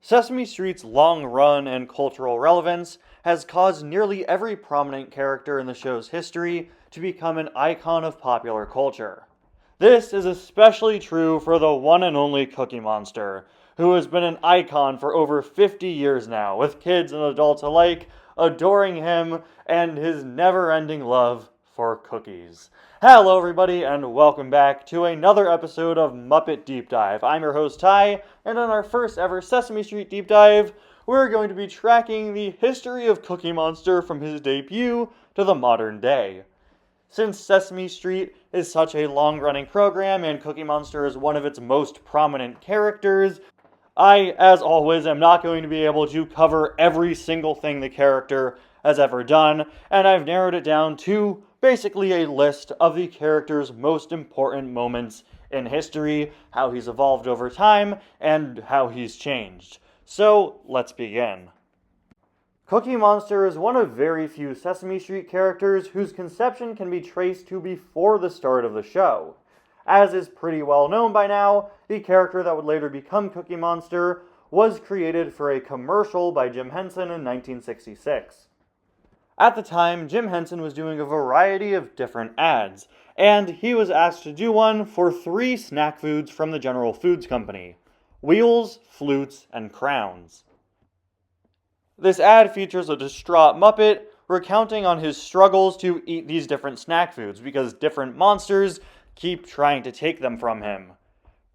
Sesame Street's long run and cultural relevance has caused nearly every prominent character in the show's history to become an icon of popular culture. This is especially true for the one and only Cookie Monster, who has been an icon for over 50 years now, with kids and adults alike adoring him and his never-ending love for cookies. Hello everybody, and welcome back to another episode of Muppet Deep Dive. I'm your host Ty, and on our first ever Sesame Street Deep Dive, we're going to be tracking the history of Cookie Monster from his debut to the modern day. Since Sesame Street is such a long-running program and Cookie Monster is one of its most prominent characters, I, as always, am not going to be able to cover every single thing the character has ever done, and I've narrowed it down to basically a list of the character's most important moments in history, how he's evolved over time, and how he's changed. So, let's begin. Cookie Monster is one of very few Sesame Street characters whose conception can be traced to before the start of the show. As is pretty well known by now, the character that would later become Cookie Monster was created for a commercial by Jim Henson in 1966. At the time, Jim Henson was doing a variety of different ads, and he was asked to do one for 3 snack foods from the General Foods Company: Wheels, Flutes, and Crowns. This ad features a distraught Muppet recounting on his struggles to eat these different snack foods because different monsters keep trying to take them from him.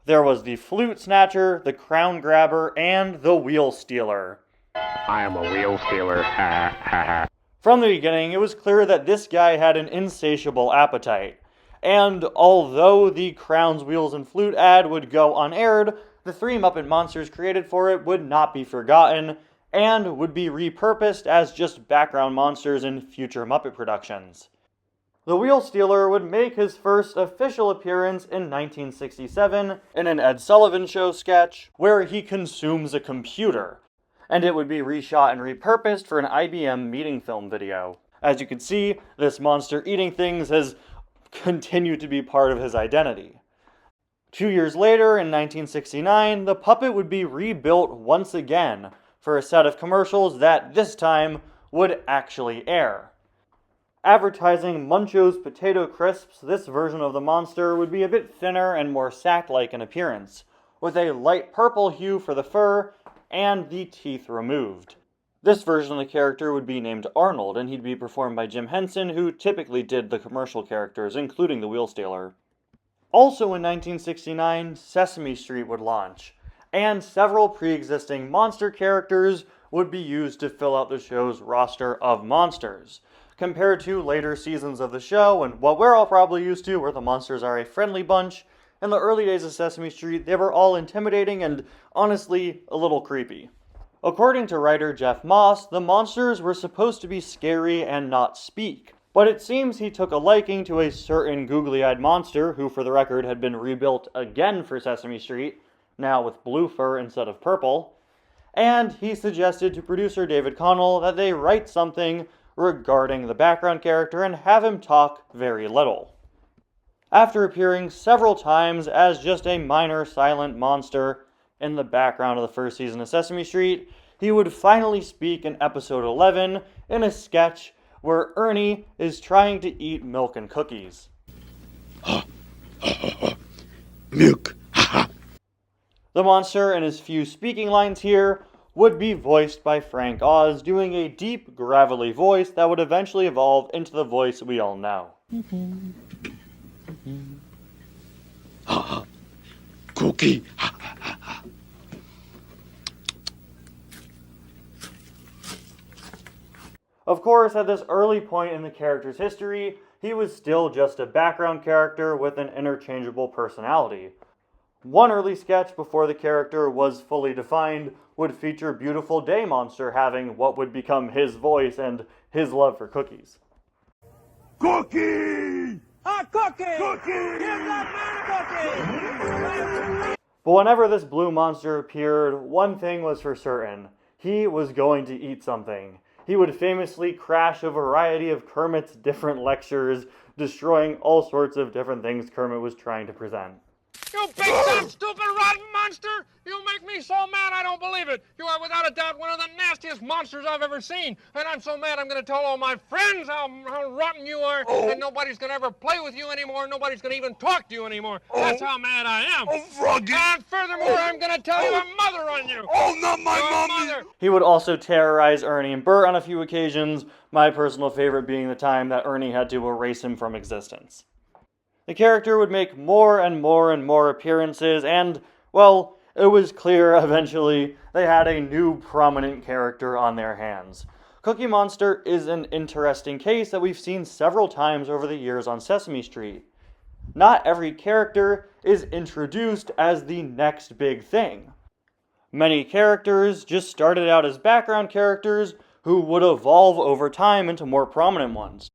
There was the Flute Snatcher, the Crown Grabber, and the Wheel Stealer. I am a wheel stealer, ha ha ha. From the beginning, it was clear that this guy had an insatiable appetite. And although the Crowns, Wheels, and Flute ad would go unaired, the 3 Muppet monsters created for it would not be forgotten, and would be repurposed as just background monsters in future Muppet productions. The Wheel Stealer would make his first official appearance in 1967 in an Ed Sullivan Show sketch where he consumes a computer, and it would be reshot and repurposed for an IBM meeting film video. As you can see, this monster eating things has continued to be part of his identity. 2 years later, in 1969, the puppet would be rebuilt once again for a set of commercials that, this time, would actually air. Advertising Muncho's Potato Crisps, this version of the monster would be a bit thinner and more sack-like in appearance, with a light purple hue for the fur and the teeth removed. This version of the character would be named Arnold, and he'd be performed by Jim Henson, who typically did the commercial characters, including the Wheel Stealer. Also in 1969, Sesame Street would launch, and several pre-existing monster characters would be used to fill out the show's roster of monsters. Compared to later seasons of the show, and what we're all probably used to, where the monsters are a friendly bunch, in the early days of Sesame Street, they were all intimidating and, honestly, a little creepy. According to writer Jeff Moss, the monsters were supposed to be scary and not speak, but it seems he took a liking to a certain googly-eyed monster, who for the record had been rebuilt again for Sesame Street, now with blue fur instead of purple, and he suggested to producer David Connell that they write something regarding the background character and have him talk very little. After appearing several times as just a minor silent monster in the background of the first season of Sesame Street, he would finally speak in episode 11 in a sketch where Ernie is trying to eat milk and cookies. Milk, The monster and his few speaking lines here would be voiced by Frank Oz, doing a deep, gravelly voice that would eventually evolve into the voice we all know. Cookie, Of course, at this early point in the character's history, he was still just a background character with an interchangeable personality. One early sketch before the character was fully defined would feature Beautiful Day Monster having what would become his voice and his love for cookies. Cookie! A cookie! Cookie! Give that man a cookie! But whenever this blue monster appeared, one thing was for certain. He was going to eat something. He would famously crash a variety of Kermit's different lectures, destroying all sorts of different things Kermit was trying to present. You big, dumb, stupid, rotten monster! You make me so mad I don't believe it! You are without a doubt one of the nastiest monsters I've ever seen! And I'm so mad I'm gonna tell all my friends how rotten you are, and nobody's gonna ever play with you anymore, nobody's gonna even talk to you anymore! That's how mad I am! Oh, Froggy! And furthermore, I'm gonna tell your mother on you! Oh, not my Your mommy! mother! He would also terrorize Ernie and Bert on a few occasions, my personal favorite being the time that Ernie had to erase him from existence. The character would make more and more and more appearances, and, well, it was clear eventually they had a new prominent character on their hands. Cookie Monster is an interesting case that we've seen several times over the years on Sesame Street. Not every character is introduced as the next big thing. Many characters just started out as background characters who would evolve over time into more prominent ones.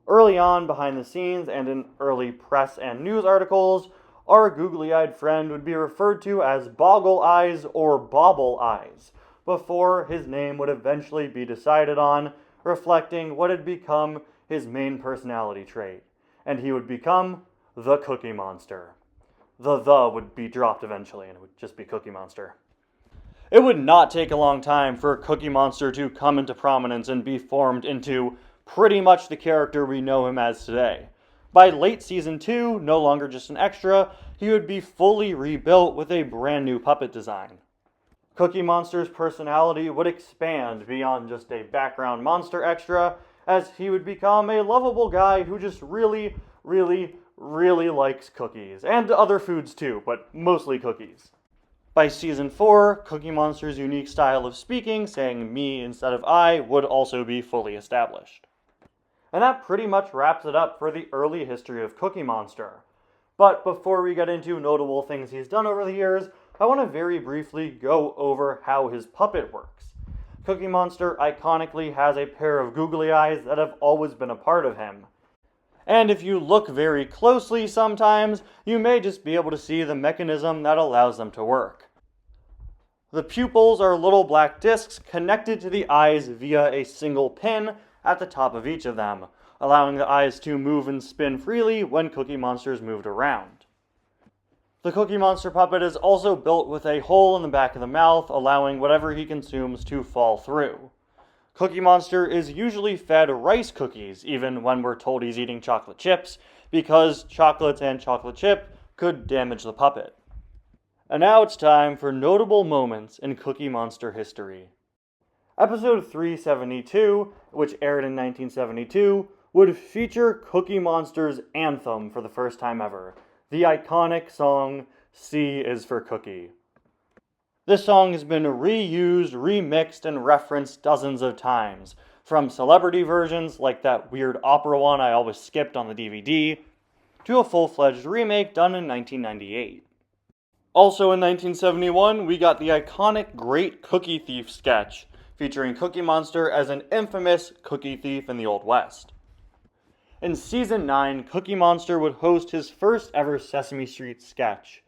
Early on, behind the scenes and in early press and news articles, our googly-eyed friend would be referred to as Boggle Eyes or Bobble Eyes, before his name would eventually be decided on, reflecting what had become his main personality trait, and he would become the Cookie Monster. The would be dropped eventually, and it would just be Cookie Monster. It would not take a long time for Cookie Monster to come into prominence and be formed into pretty much the character we know him as today. By late season 2, no longer just an extra, he would be fully rebuilt with a brand new puppet design. Cookie Monster's personality would expand beyond just a background monster extra, as he would become a lovable guy who just really, really, really likes cookies, and other foods too, but mostly cookies. By season 4, Cookie Monster's unique style of speaking, saying me instead of I, would also be fully established. And that pretty much wraps it up for the early history of Cookie Monster. But before we get into notable things he's done over the years, I want to very briefly go over how his puppet works. Cookie Monster iconically has a pair of googly eyes that have always been a part of him. And if you look very closely sometimes, you may just be able to see the mechanism that allows them to work. The pupils are little black discs connected to the eyes via a single pin at the top of each of them, allowing the eyes to move and spin freely when Cookie Monster is moved around. The Cookie Monster puppet is also built with a hole in the back of the mouth, allowing whatever he consumes to fall through. Cookie Monster is usually fed rice cookies, even when we're told he's eating chocolate chips, because chocolates and chocolate chip could damage the puppet. And now it's time for notable moments in Cookie Monster history. Episode 372, which aired in 1972, would feature Cookie Monster's anthem for the first time ever, the iconic song, C is for Cookie. This song has been reused, remixed, and referenced dozens of times, from celebrity versions like that weird opera one I always skipped on the DVD, to a full-fledged remake done in 1998. Also in 1971, we got the iconic Great Cookie Thief sketch, featuring Cookie Monster as an infamous cookie thief in the Old West. In Season 9, Cookie Monster would host his first ever Sesame Street sketch,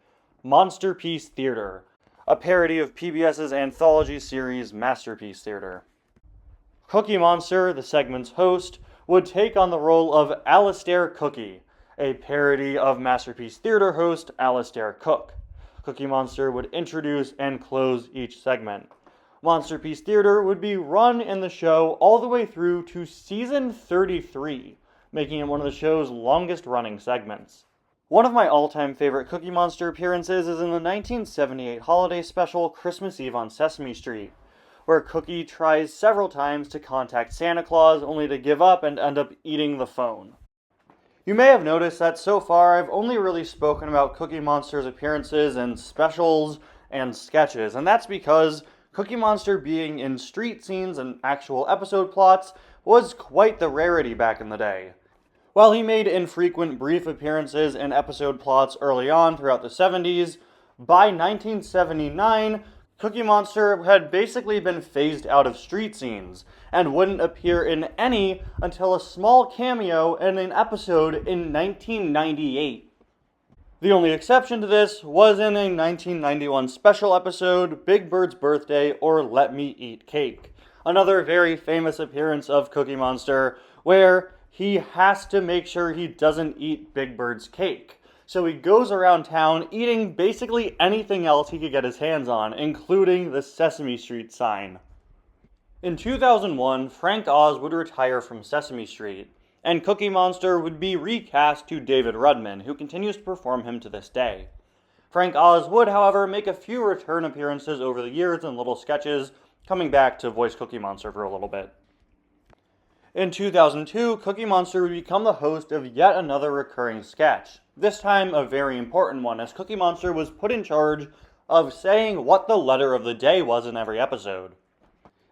Monsterpiece Theater, a parody of PBS's anthology series Masterpiece Theater. Cookie Monster, the segment's host, would take on the role of Alistair Cookie, a parody of Masterpiece Theater host Alistair Cook. Cookie Monster would introduce and close each segment. Monsterpiece Theater would be run in the show all the way through to season 33, making it one of the show's longest running segments. One of my all-time favorite Cookie Monster appearances is in the 1978 holiday special Christmas Eve on Sesame Street, where Cookie tries several times to contact Santa Claus only to give up and end up eating the phone. You may have noticed that so far I've only really spoken about Cookie Monster's appearances in specials and sketches, and that's because Cookie Monster being in street scenes and actual episode plots was quite the rarity back in the day. While he made infrequent brief appearances in episode plots early on throughout the 70s, by 1979, Cookie Monster had basically been phased out of street scenes, and wouldn't appear in any until a small cameo in an episode in 1998. The only exception to this was in a 1991 special episode, Big Bird's Birthday or Let Me Eat Cake, another very famous appearance of Cookie Monster, where he has to make sure he doesn't eat Big Bird's cake, so he goes around town eating basically anything else he could get his hands on, including the Sesame Street sign. In 2001, Frank Oz would retire from Sesame Street, and Cookie Monster would be recast to David Rudman, who continues to perform him to this day. Frank Oz would, however, make a few return appearances over the years in little sketches, coming back to voice Cookie Monster for a little bit. In 2002, Cookie Monster would become the host of yet another recurring sketch, this time a very important one, as Cookie Monster was put in charge of saying what the letter of the day was in every episode.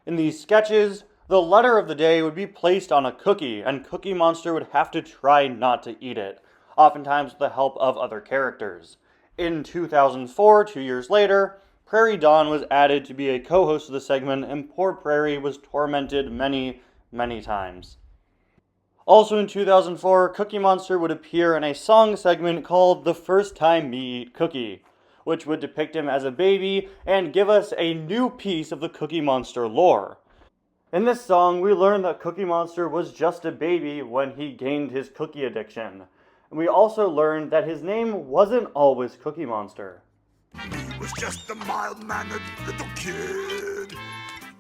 In these sketches, the letter of the day would be placed on a cookie, and Cookie Monster would have to try not to eat it, oftentimes with the help of other characters. In 2004, 2 years later, Prairie Dawn was added to be a co-host of the segment, and poor Prairie was tormented many times. Also in 2004, Cookie Monster would appear in a song segment called The First Time Me Eat Cookie, which would depict him as a baby and give us a new piece of the Cookie Monster lore. In this song, we learn that Cookie Monster was just a baby when he gained his cookie addiction. And we also learned that his name wasn't always Cookie Monster. Me was just a mild-mannered little kid.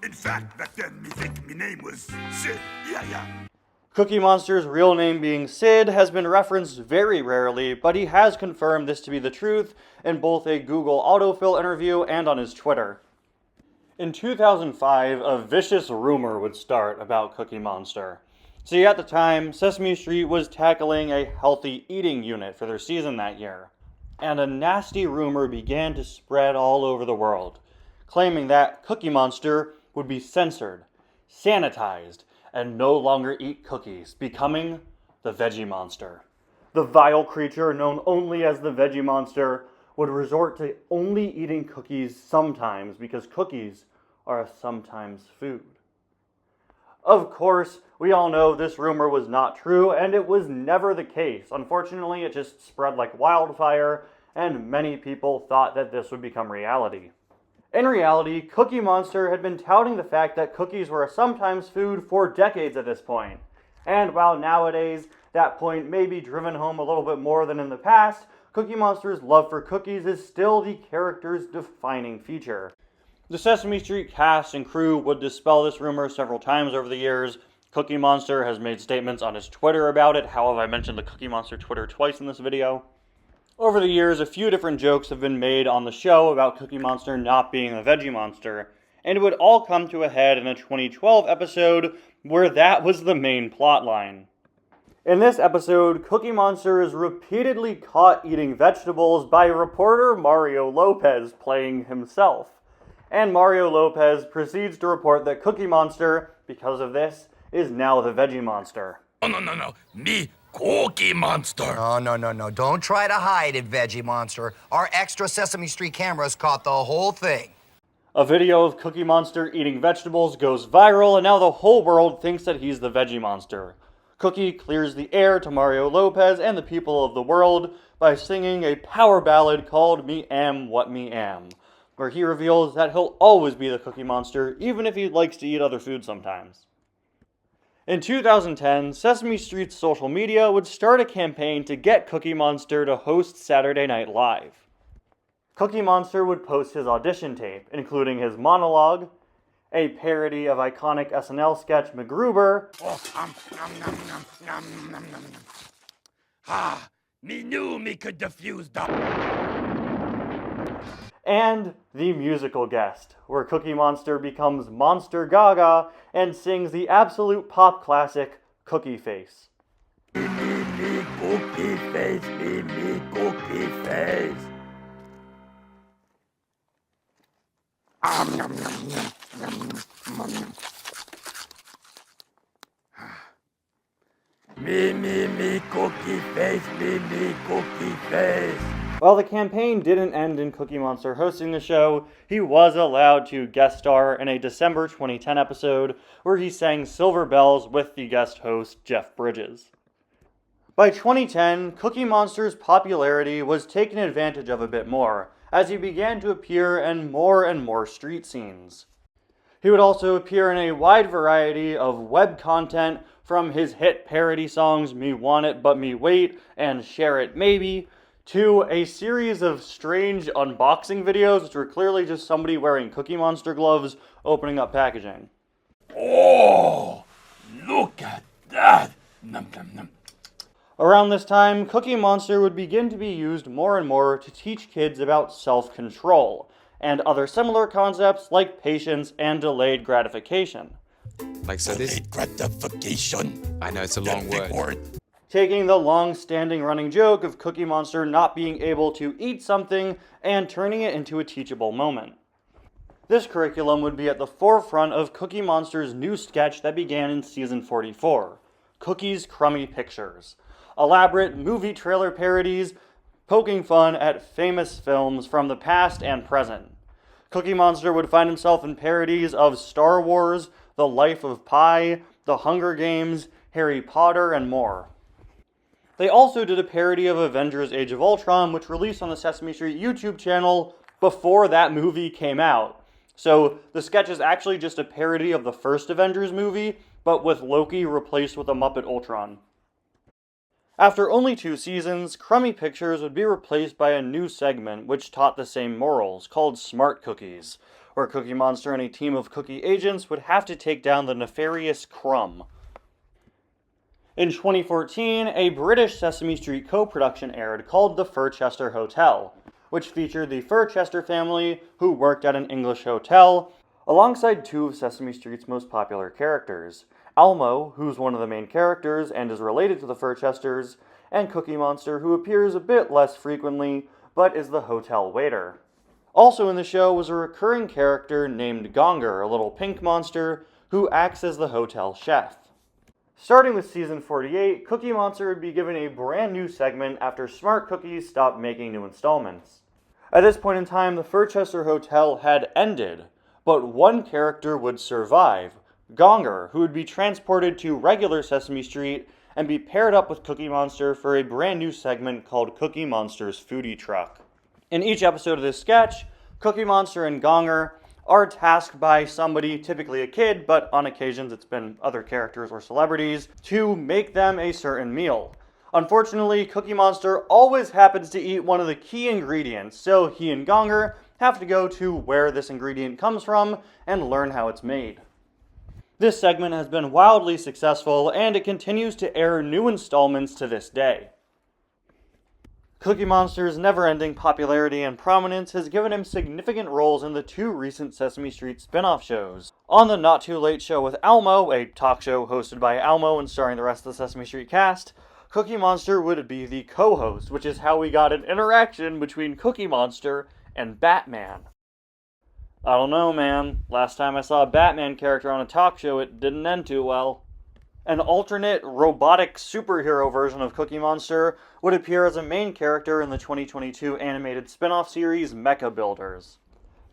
In fact, back then, me think me name was Sid. Yeah. Cookie Monster's real name being Sid has been referenced very rarely, but he has confirmed this to be the truth in both a Google autofill interview and on his Twitter. In 2005, a vicious rumor would start about Cookie Monster. See, at the time, Sesame Street was tackling a healthy eating unit for their season that year, and a nasty rumor began to spread all over the world, claiming that Cookie Monster would be censored, sanitized, and no longer eat cookies, becoming the Veggie Monster. The vile creature known only as the Veggie Monster would resort to only eating cookies sometimes because cookies are a sometimes food. Of course, we all know this rumor was not true, and it was never the case. Unfortunately, it just spread like wildfire, and many people thought that this would become reality. In reality, Cookie Monster had been touting the fact that cookies were a sometimes food for decades at this point. And while nowadays that point may be driven home a little bit more than in the past, Cookie Monster's love for cookies is still the character's defining feature. The Sesame Street cast and crew would dispel this rumor several times over the years. Cookie Monster has made statements on his Twitter about it. However, I mentioned the Cookie Monster Twitter twice in this video. Over the years, a few different jokes have been made on the show about Cookie Monster not being a Veggie Monster, and it would all come to a head in a 2012 episode where that was the main plotline. In this episode, Cookie Monster is repeatedly caught eating vegetables by reporter Mario Lopez playing himself. And Mario Lopez proceeds to report that Cookie Monster, because of this, is now the Veggie Monster. No. Me, Cookie Monster. No. Don't try to hide it, Veggie Monster. Our extra Sesame Street cameras caught the whole thing. A video of Cookie Monster eating vegetables goes viral, and now the whole world thinks that he's the Veggie Monster. Cookie clears the air to Mario Lopez and the people of the world by singing a power ballad called Me Am What Me Am, where he reveals that he'll always be the Cookie Monster, even if he likes to eat other food sometimes. In 2010, Sesame Street's social media would start a campaign to get Cookie Monster to host Saturday Night Live. Cookie Monster would post his audition tape, including his monologue, a parody of iconic SNL sketch MacGruber, Me knew me could defuse the... and the musical guest, where Cookie Monster becomes Monster Gaga and sings the absolute pop classic Cookie Face. Me cookie face, me cookie face. Me cookie face, me cookie face. While the campaign didn't end in Cookie Monster hosting the show, he was allowed to guest star in a December 2010 episode where he sang Silver Bells with the guest host Jeff Bridges. By 2010, Cookie Monster's popularity was taken advantage of a bit more, as he began to appear in more and more street scenes. He would also appear in a wide variety of web content, from his hit parody songs Me Want It But Me Wait and Share It Maybe, to a series of strange unboxing videos, which were clearly just somebody wearing Cookie Monster gloves opening up packaging. Oh, look at that. Num, num, num. Around this time, Cookie Monster would begin to be used more and more to teach kids about self-control, and other similar concepts like patience and delayed gratification. Like so this, Delayed gratification. I know it's a long Big word. Taking the long-standing running joke of Cookie Monster not being able to eat something and turning it into a teachable moment. This curriculum would be at the forefront of Cookie Monster's new sketch that began in season 44, Cookie's Crummy Pictures. Elaborate movie trailer parodies poking fun at famous films from the past and present. Cookie Monster would find himself in parodies of Star Wars, The Life of Pi, The Hunger Games, Harry Potter, and more. They also did a parody of Avengers Age of Ultron, which released on the Sesame Street YouTube channel before that movie came out. So the sketch is actually just a parody of the first Avengers movie, but with Loki replaced with a Muppet Ultron. After only 2 seasons, Crummy Pictures would be replaced by a new segment which taught the same morals, called Smart Cookies, where Cookie Monster and a team of cookie agents would have to take down the nefarious Crumb. In 2014, a British Sesame Street co-production aired called The Furchester Hotel, which featured the Furchester family who worked at an English hotel, alongside 2 of Sesame Street's most popular characters, Elmo, who's one of the main characters and is related to the Furchesters, and Cookie Monster, who appears a bit less frequently, but is the hotel waiter. Also in the show was a recurring character named Gonger, a little pink monster, who acts as the hotel chef. Starting with season 48, Cookie Monster would be given a brand new segment after Smart Cookies stopped making new installments. At this point in time, the Furchester Hotel had ended, but one character would survive, Gonger, who would be transported to regular Sesame Street and be paired up with Cookie Monster for a brand new segment called Cookie Monster's Foodie Truck. In each episode of this sketch, Cookie Monster and Gonger are tasked by somebody, typically a kid, but on occasions it's been other characters or celebrities, to make them a certain meal. Unfortunately, Cookie Monster always happens to eat one of the key ingredients, so he and Gonger have to go to where this ingredient comes from and learn how it's made. This segment has been wildly successful, and it continues to air new installments to this day. Cookie Monster's never-ending popularity and prominence has given him significant roles in the 2 recent Sesame Street spin-off shows. On the Not Too Late Show with Elmo, a talk show hosted by Elmo and starring the rest of the Sesame Street cast, Cookie Monster would be the co-host, which is how we got an interaction between Cookie Monster and Batman. I don't know, man. Last time I saw a Batman character on a talk show, it didn't end too well. An alternate, robotic superhero version of Cookie Monster would appear as a main character in the 2022 animated spin-off series Mecha Builders.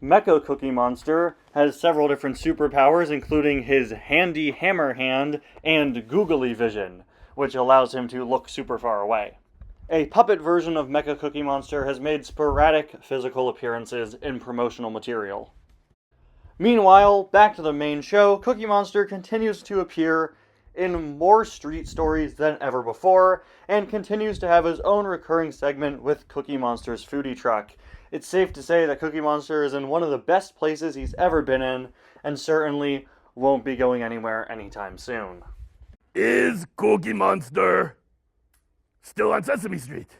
Mecha Cookie Monster has several different superpowers, including his handy hammer hand and googly vision, which allows him to look super far away. A puppet version of Mecha Cookie Monster has made sporadic physical appearances in promotional material. Meanwhile, back to the main show, Cookie Monster continues to appear in more street stories than ever before, and continues to have his own recurring segment with Cookie Monster's Foodie Truck. It's safe to say that Cookie Monster is in one of the best places he's ever been in, and certainly won't be going anywhere anytime soon. Is Cookie Monster still on Sesame Street?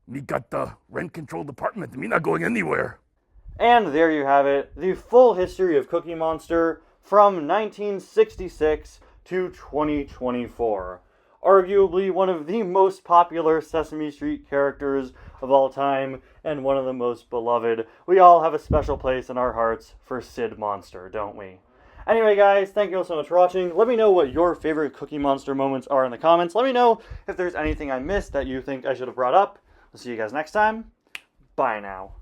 Me got the rent-control department. Me not going anywhere. And there you have it, the full history of Cookie Monster from 1966 to 2024. Arguably one of the most popular Sesame Street characters of all time, and one of the most beloved. We all have a special place in our hearts for Sid Monster, don't we? Anyway guys, thank you all so much for watching. Let me know what your favorite Cookie Monster moments are in the comments. Let me know if there's anything I missed that you think I should have brought up. I'll see you guys next time. Bye now.